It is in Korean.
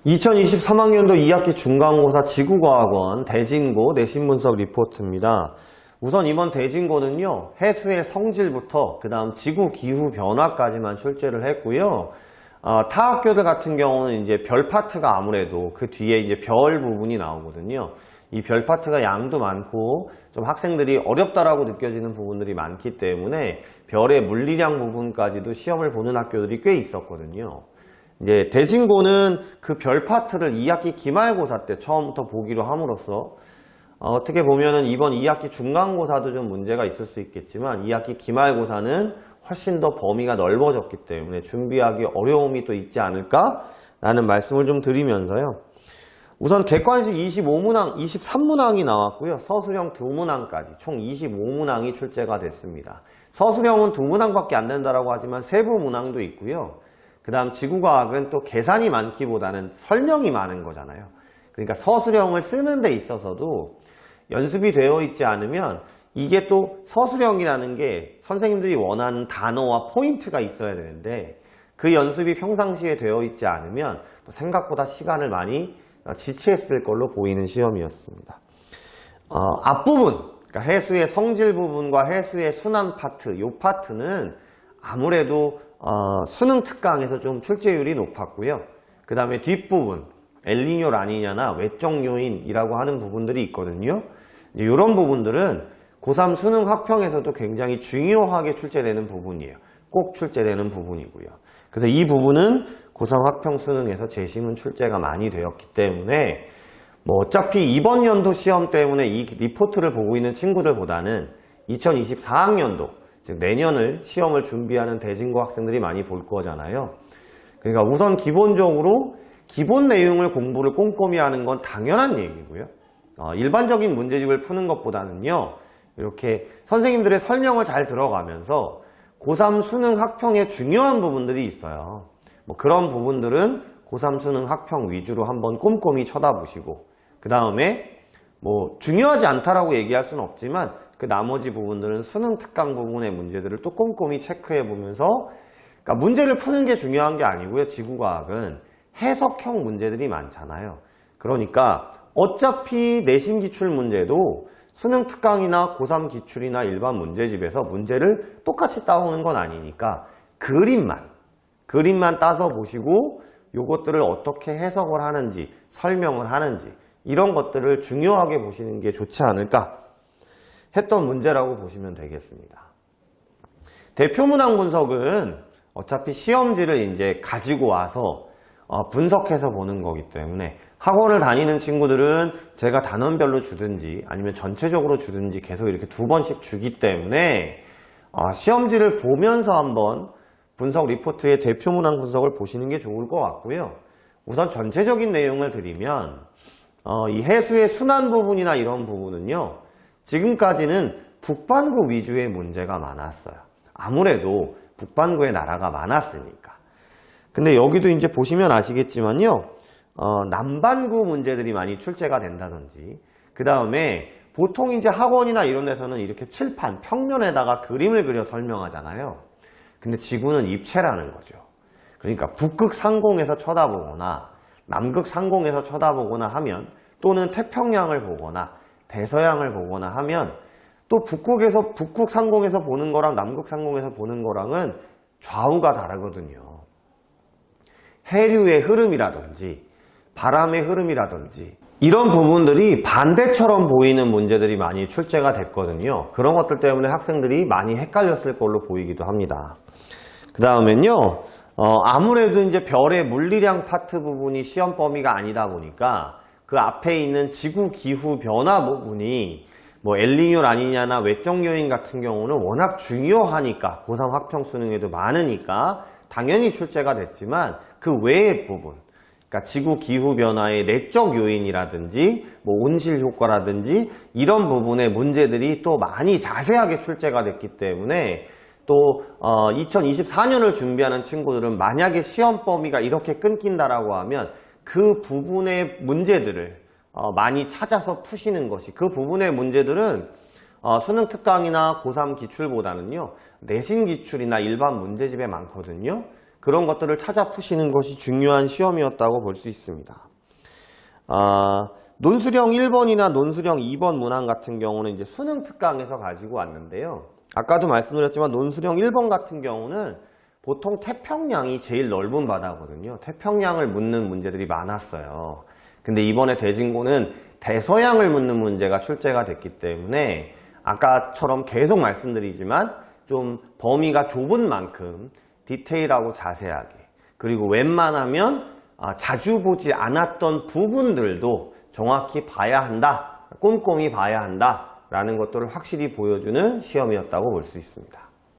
2023학년도 2학기 중간고사 지구과학원 대진고 내신분석 리포트입니다. 우선 이번 대진고는요, 해수의 성질부터 그 다음 지구 기후 변화까지만 출제를 했고요. 타 학교들 같은 경우는 이제 별 파트가 아무래도 그 뒤에 이제 별 부분이 나오거든요. 이 별 파트가 양도 많고 좀 학생들이 어렵다라고 느껴지는 부분들이 많기 때문에 별의 물리량 부분까지도 시험을 보는 학교들이 꽤 있었거든요. 이제 대진고는 그 별 파트를 2학기 기말고사 때 처음부터 보기로 함으로써 어떻게 보면은 이번 2학기 중간고사도 좀 문제가 있을 수 있겠지만 2학기 기말고사는 훨씬 더 범위가 넓어졌기 때문에 준비하기 어려움이 또 있지 않을까라는 말씀을 좀 드리면서요. 우선 객관식 23문항이 나왔고요. 서술형 2문항까지 총 25문항이 출제가 됐습니다. 서술형은 2문항밖에 안 된다라고 하지만 세부 문항도 있고요. 그 다음 지구과학은 또 계산이 많기보다는 설명이 많은 거잖아요. 그러니까 서술형을 쓰는 데 있어서도 연습이 되어 있지 않으면 이게 또 서술형이라는 게 선생님들이 원하는 단어와 포인트가 있어야 되는데 그 연습이 평상시에 되어 있지 않으면 또 생각보다 시간을 많이 지체했을 걸로 보이는 시험이었습니다. 앞부분, 그러니까 해수의 성질 부분과 해수의 순환 파트, 이 파트는 아무래도 수능 특강에서 좀 출제율이 높았고요. 그 다음에 뒷부분, 엘니뇨 라니냐나 외적 요인이라고 하는 부분들이 있거든요. 이런 부분들은 고3 수능 학평에서도 굉장히 중요하게 출제되는 부분이에요. 꼭 출제되는 부분이고요. 그래서 이 부분은 고3 학평 수능에서 재심은 출제가 많이 되었기 때문에 어차피 이번 연도 시험 때문에 이 리포트를 보고 있는 친구들보다는 2024학년도 즉 내년을 시험을 준비하는 대진고 학생들이 많이 볼 거잖아요. 그러니까 우선 기본적으로 기본 내용을 공부를 꼼꼼히 하는 건 당연한 얘기고요. 일반적인 문제집을 푸는 것보다는요. 이렇게 선생님들의 설명을 잘 들어가면서 고3 수능 학평에 중요한 부분들이 있어요. 그런 부분들은 고3 수능 학평 위주로 한번 꼼꼼히 쳐다보시고 그 다음에 중요하지 않다라고 얘기할 수는 없지만 그 나머지 부분들은 수능 특강 부분의 문제들을 또 꼼꼼히 체크해 보면서 그러니까 문제를 푸는 게 중요한 게 아니고요. 지구과학은 해석형 문제들이 많잖아요. 그러니까 어차피 내신 기출 문제도 수능 특강이나 고3 기출이나 일반 문제집에서 문제를 똑같이 따오는 건 아니니까 그림만 따서 보시고 요것들을 어떻게 해석을 하는지 설명을 하는지 이런 것들을 중요하게 보시는 게 좋지 않을까 했던 문제라고 보시면 되겠습니다. 대표 문항 분석은 어차피 시험지를 이제 가지고 와서 분석해서 보는 거기 때문에 학원을 다니는 친구들은 제가 단원별로 주든지 아니면 전체적으로 주든지 계속 이렇게 2번씩 주기 때문에 시험지를 보면서 한번 분석 리포트의 대표 문항 분석을 보시는 게 좋을 것 같고요. 우선 전체적인 내용을 드리면 이 해수의 순환 부분이나 이런 부분은요. 지금까지는 북반구 위주의 문제가 많았어요. 아무래도 북반구의 나라가 많았으니까. 근데 여기도 이제 보시면 아시겠지만요. 남반구 문제들이 많이 출제가 된다든지 그 다음에 보통 이제 학원이나 이런 데서는 이렇게 칠판, 평면에다가 그림을 그려 설명하잖아요. 근데 지구는 입체라는 거죠. 그러니까 북극 상공에서 쳐다보거나 남극 상공에서 쳐다보거나 하면 또는 태평양을 보거나 대서양을 보거나 하면 또 북극 상공에서 보는 거랑 남극 상공에서 보는 거랑은 좌우가 다르거든요. 해류의 흐름이라든지 바람의 흐름이라든지 이런 부분들이 반대처럼 보이는 문제들이 많이 출제가 됐거든요. 그런 것들 때문에 학생들이 많이 헷갈렸을 걸로 보이기도 합니다. 그 다음엔요. 아무래도 이제 별의 물리량 파트 부분이 시험 범위가 아니다 보니까 그 앞에 있는 지구 기후 변화 부분이 엘니뇨 라니냐나 외적 요인 같은 경우는 워낙 중요하니까 고3 학평 수능에도 많으니까 당연히 출제가 됐지만 그 외의 부분 그러니까 지구 기후 변화의 내적 요인이라든지 온실 효과라든지 이런 부분의 문제들이 또 많이 자세하게 출제가 됐기 때문에 또 2024년을 준비하는 친구들은 만약에 시험 범위가 이렇게 끊긴다라고 하면 그 부분의 문제들을 많이 찾아서 푸시는 것이 그 부분의 문제들은 수능 특강이나 고3 기출보다는요 내신 기출이나 일반 문제집에 많거든요. 그 그런 것들을 찾아 푸시는 것이 중요한 시험이었다고 볼 수 있습니다. 논술형 1번이나 논술형 2번 문항 같은 경우는 이제 수능 특강에서 가지고 왔는데요. 아까도 말씀드렸지만 논술형 1번 같은 경우는 보통 태평양이 제일 넓은 바다거든요. 태평양을 묻는 문제들이 많았어요. 근데 이번에 대진고는 대서양을 묻는 문제가 출제가 됐기 때문에 아까처럼 계속 말씀드리지만 좀 범위가 좁은 만큼 디테일하고 자세하게, 그리고 웬만하면 자주 보지 않았던 부분들도 정확히 봐야 한다, 꼼꼼히 봐야 한다 라는 것들을 확실히 보여주는 시험이었다고 볼 수 있습니다.